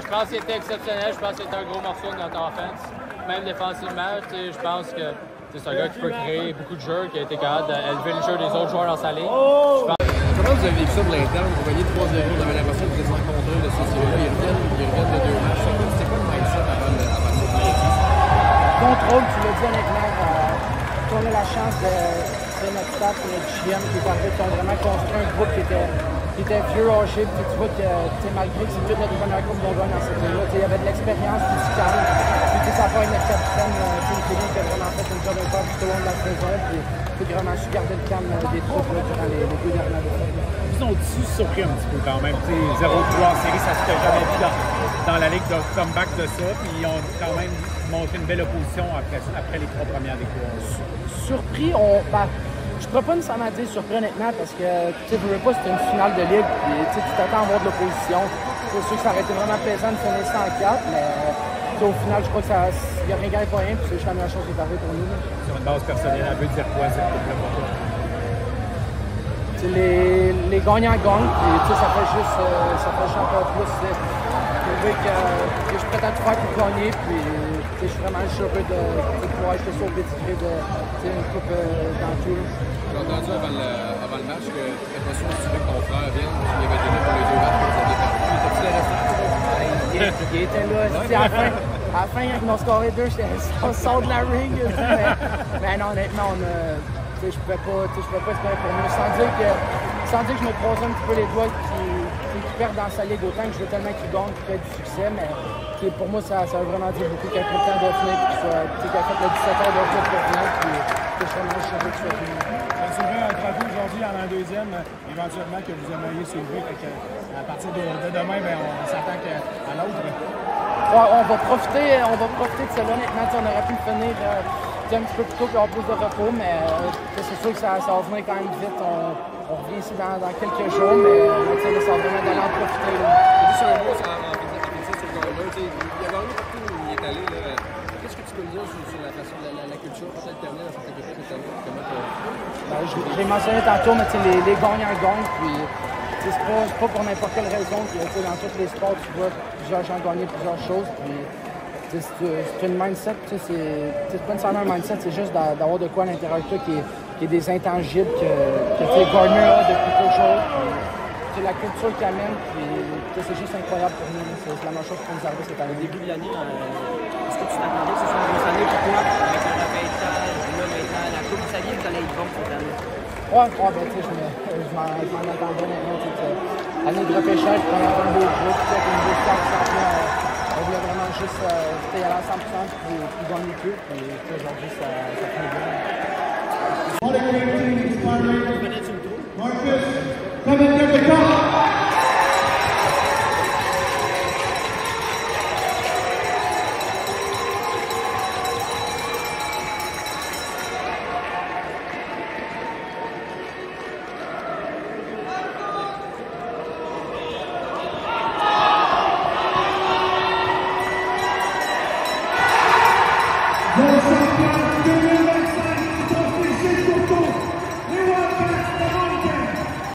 Je pense qu'il était exceptionnel. Je pense qu'il était un gros morceau de notre offense. Même défensivement, je pense que c'est un gars qui peut créer beaucoup de jeux, qui a été capable d'élever le jeu des autres joueurs dans sa ligne. Comment vous avez vécu ça pour l'interne? Vous voyez 3-0, vous avez l'impression que vous êtes sans contrôle de cette série-là. Ils reviennent de 2 matchs. C'était quoi le mindset avant de contrôle, tu l'as dit honnêtement. On a la chance de notre staff et notre GM qui ont vraiment construit un groupe qui était vieux, âgé. Puis tu vois que malgré que c'est toute notre première coupe qu'on gagne dans cette série-là, il y avait de l'expérience, puis du calme. Puis ça n'a pas été notre capitaine, Kelly, qui a vraiment fait une job incroyable tout au long de la saison. Puis vraiment su garder le calme des troupes durant les 2 dernières années. Ils sont-tu surpris un petit peu quand même? 0-3 en série, ça se fait jamais vu dans la Ligue de comeback de ça. Puis ils ont quand même montré une belle opposition après les 3 premières victoires. Surpris, je ne pourrais pas nécessairement dire surpris honnêtement parce que tu ne veux pas, c'est une finale de Ligue. Puis tu t'attends à voir de l'opposition. C'est sûr que ça aurait été vraiment plaisant de finir 104, mais au final, je crois qu'il n'y a rien gagné pour rien. Puis c'est juste la meilleure chose qui est arrivée pour nous. Sur une base personnelle, elle veut dire quoi cette coupe-là pour toi? Les gagnants gagnent, puis ça fait juste encore plus prouver que je suis prêt à tout faire pour gagner, puis je suis vraiment heureux de pouvoir acheter ça au pédigré de une coupe dans tout. J'ai entendu avant le match que tu étais pas sûr que ton frère vienne, parce qu'il avait donné pour les 2 matchs que vous avez perdu. T'as-tu le restant? Il était là. À la fin, quand ils m'ont scoré 2, on sort de la ring. Mais non, honnêtement, je ne pouvais pas espérer pour nous. Sans dire que je me croisais un petit peu les doigts qui perdent dans sa ligue autant que je veux tellement qu'ils gagnent, qu'ils aient du succès. Mais pour moi, ça veut vraiment dire beaucoup qu'il y a pris le temps de finir, qu'il a fait le 17 heures de route pour finir, puis que je suis vraiment heureux qu'il soit fini. Vous soulevez un trophée aujourd'hui en un deuxième, éventuellement que vous aimeriez soulever. À partir de demain, on s'attend à l'autre. Ouais, on va profiter de cela. Honnêtement, on aurait pu le finir un petit peu plus tôt pour avoir plus de repos, mais c'est sûr que ça va venir quand même vite. On revient ici dans quelques jours, mais ça va vraiment d'aller en profiter. Juste un mot sur ce gars-là. Il a gagné partout où il est allé. Qu'est-ce que tu peux me dire sur la façon de la culture peut-être terminée dans cette équipe cette année? Je l'ai mentionné tantôt, mais les gagnants gagnent. Puis, c'est pas pour n'importe quelle raison. Dans tous les sports, tu vois plusieurs gens gagner plusieurs choses. Puis, c'est une mindset, c'est pas nécessairement un mindset, c'est juste d'avoir de quoi à l'intérieur de toi qui est des intangibles que Gardner a depuis toujours. C'est la culture qu'il amène, puis c'est juste incroyable pour nous. C'est la même chose pour nous arriver cette année. Au début de l'année, est-ce que tu t'attendais que ce soit une grosse année pour toi avec le repêchage, là maintenant, la Coupe, vous saviez que vous allez être bon cette année? Ouais, je m'en attendais maintenant. Année de repêchage, on a un beau groupe, une grosse carte. On voulait vraiment juste y aller à 100% puis gagner plus. Puis aujourd'hui, ça fait bien.